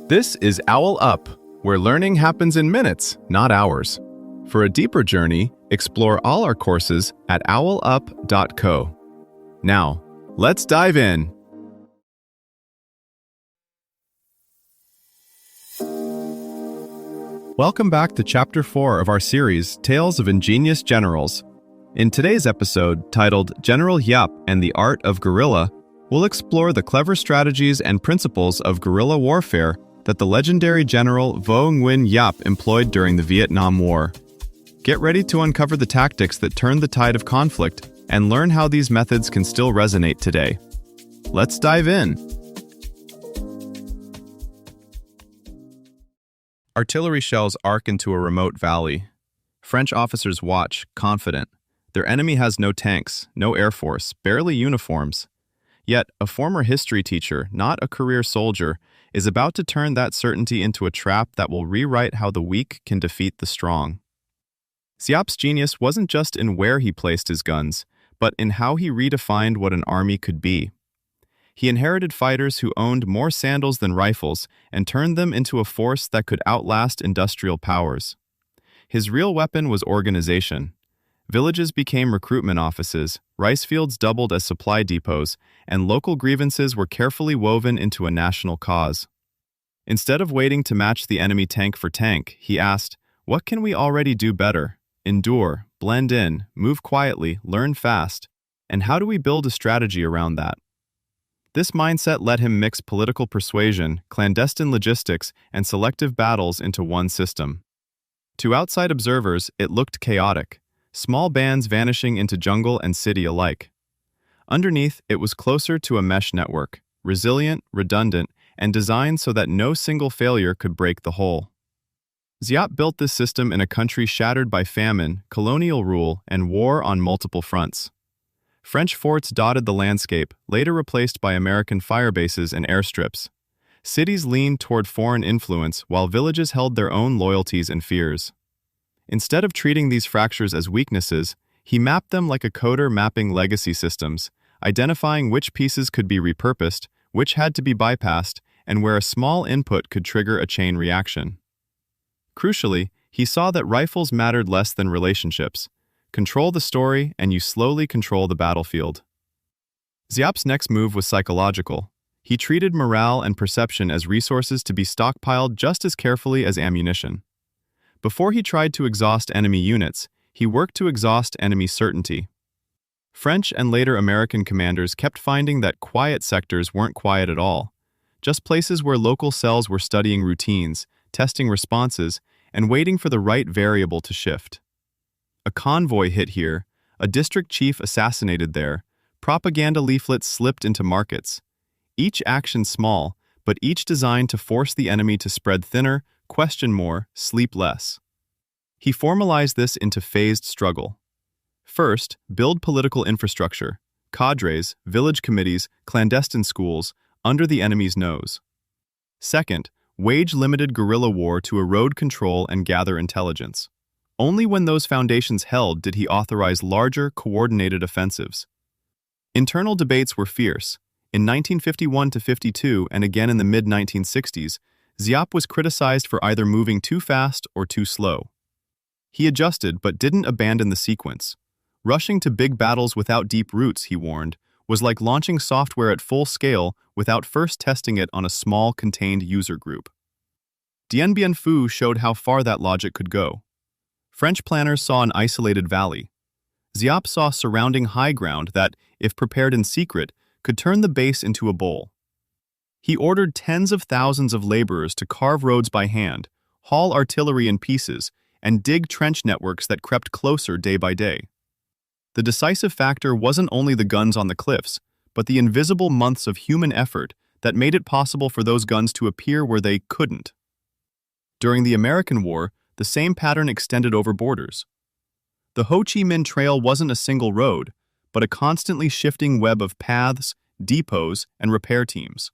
This is OwlUp, where learning happens in minutes, not hours. For a deeper journey, explore all our courses at owlup.co. Now, let's dive in. Welcome back to Chapter 4 of our series, Tales of Ingenious Generals. In today's episode, titled General Giáp and the Art of Guerrilla, we'll explore the clever strategies and principles of guerrilla warfare that the legendary General Võ Nguyên Giáp employed during the Vietnam War. Get ready to uncover the tactics that turned the tide of conflict and learn how these methods can still resonate today. Let's dive in. Artillery shells arc into a remote valley. French officers watch, confident. Their enemy has no tanks, no air force, barely uniforms. Yet, a former history teacher, not a career soldier, is about to turn that certainty into a trap that will rewrite how the weak can defeat the strong. Giap's genius wasn't just in where he placed his guns, but in how he redefined what an army could be. He inherited fighters who owned more sandals than rifles and turned them into a force that could outlast industrial powers. His real weapon was organization. Villages became recruitment offices, rice fields doubled as supply depots, and local grievances were carefully woven into a national cause. Instead of waiting to match the enemy tank for tank, he asked, "What can we already do better? Endure, blend in, move quietly, learn fast. And how do we build a strategy around that?" This mindset let him mix political persuasion, clandestine logistics, and selective battles into one system. To outside observers, it looked chaotic. Small bands vanishing into jungle and city alike. Underneath, it was closer to a mesh network, resilient, redundant, and designed so that no single failure could break the whole. Giap built this system in a country shattered by famine, colonial rule, and war on multiple fronts. French forts dotted the landscape, later replaced by American firebases and airstrips. Cities leaned toward foreign influence, while villages held their own loyalties and fears. Instead of treating these fractures as weaknesses, he mapped them like a coder mapping legacy systems, identifying which pieces could be repurposed, which had to be bypassed, and where a small input could trigger a chain reaction. Crucially, he saw that rifles mattered less than relationships. Control the story, and you slowly control the battlefield. Giap's next move was psychological. He treated morale and perception as resources to be stockpiled just as carefully as ammunition. Before he tried to exhaust enemy units, he worked to exhaust enemy certainty. French and later American commanders kept finding that quiet sectors weren't quiet at all, just places where local cells were studying routines, testing responses, and waiting for the right variable to shift. A convoy hit here, a district chief assassinated there, propaganda leaflets slipped into markets. Each action small, but each designed to force the enemy to spread thinner, question more, sleep less. He formalized this into phased struggle. First, build political infrastructure, cadres, village committees, clandestine schools, under the enemy's nose. Second, wage limited guerrilla war to erode control and gather intelligence. Only when those foundations held did he authorize larger, coordinated offensives. Internal debates were fierce. In 1951-52 and again in the mid-1960s, Giap was criticized for either moving too fast or too slow. He adjusted but didn't abandon the sequence. Rushing to big battles without deep roots, he warned, was like launching software at full scale without first testing it on a small, contained user group. Dien Bien Phu showed how far that logic could go. French planners saw an isolated valley. Giap saw surrounding high ground that, if prepared in secret, could turn the base into a bowl. He ordered tens of thousands of laborers to carve roads by hand, haul artillery in pieces, and dig trench networks that crept closer day by day. The decisive factor wasn't only the guns on the cliffs, but the invisible months of human effort that made it possible for those guns to appear where they couldn't. During the American War, the same pattern extended over borders. The Ho Chi Minh Trail wasn't a single road, but a constantly shifting web of paths, depots, and repair teams.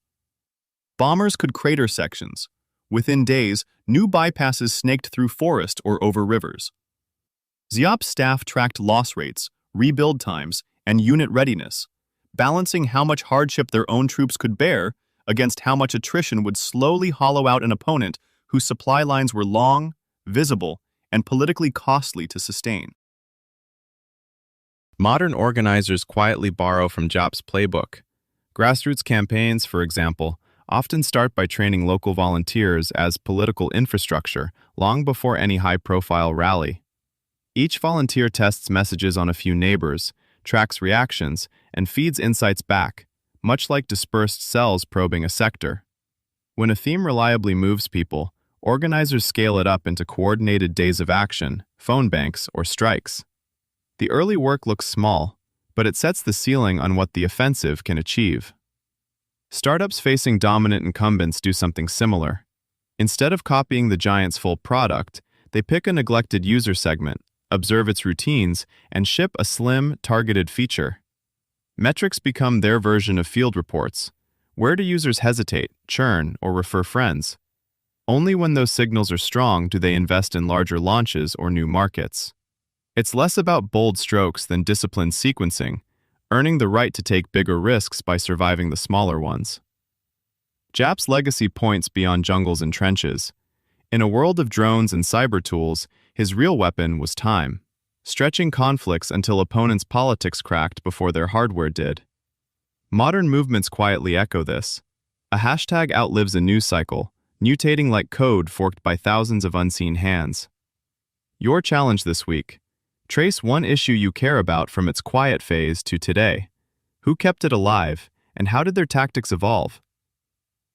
Bombers could crater sections. Within days, new bypasses snaked through forest or over rivers. Giap's staff tracked loss rates, rebuild times, and unit readiness, balancing how much hardship their own troops could bear against how much attrition would slowly hollow out an opponent whose supply lines were long, visible, and politically costly to sustain. Modern organizers quietly borrow from Giap's playbook. Grassroots campaigns, for example, often start by training local volunteers as political infrastructure long before any high-profile rally. Each volunteer tests messages on a few neighbors, tracks reactions, and feeds insights back, much like dispersed cells probing a sector. When a theme reliably moves people, organizers scale it up into coordinated days of action, phone banks, or strikes. The early work looks small, but it sets the ceiling on what the offensive can achieve. Startups facing dominant incumbents do something similar. Instead of copying the giant's full product, they pick a neglected user segment, observe its routines, and ship a slim, targeted feature. Metrics become their version of field reports. Where do users hesitate, churn, or refer friends? Only when those signals are strong do they invest in larger launches or new markets. It's less about bold strokes than disciplined sequencing, earning the right to take bigger risks by surviving the smaller ones. Giap's legacy points beyond jungles and trenches. In a world of drones and cyber tools, his real weapon was time, stretching conflicts until opponents' politics cracked before their hardware did. Modern movements quietly echo this. A hashtag outlives a news cycle, mutating like code forked by thousands of unseen hands. Your challenge this week: trace one issue you care about from its quiet phase to today. Who kept it alive, and how did their tactics evolve?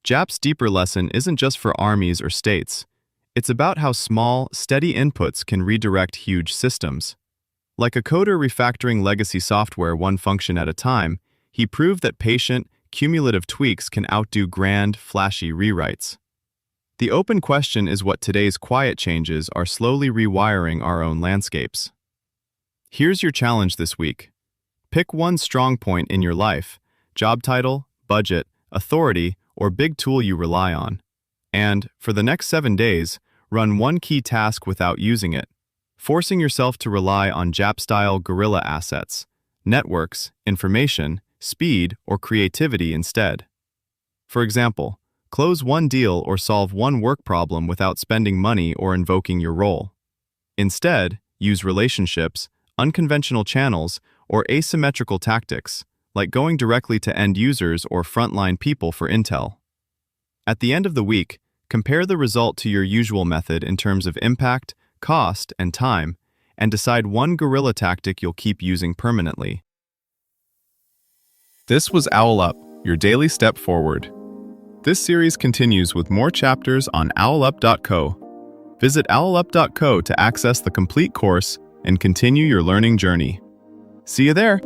Giap's deeper lesson isn't just for armies or states. It's about how small, steady inputs can redirect huge systems. Like a coder refactoring legacy software one function at a time, he proved that patient, cumulative tweaks can outdo grand, flashy rewrites. The open question is what today's quiet changes are slowly rewiring our own landscapes. Here's your challenge this week. Pick one strong point in your life: job title, budget, authority, or big tool you rely on. And, for the next 7 days, run one key task without using it, forcing yourself to rely on Giap-style guerrilla assets, networks, information, speed, or creativity instead. For example, close one deal or solve one work problem without spending money or invoking your role. Instead, use relationships, unconventional channels, or asymmetrical tactics, like going directly to end users or frontline people for intel. At the end of the week, compare the result to your usual method in terms of impact, cost, and time, and decide one guerrilla tactic you'll keep using permanently. This was OwlUp, your daily step forward. This series continues with more chapters on OwlUp.co. Visit OwlUp.co to access the complete course and continue your learning journey. See you there!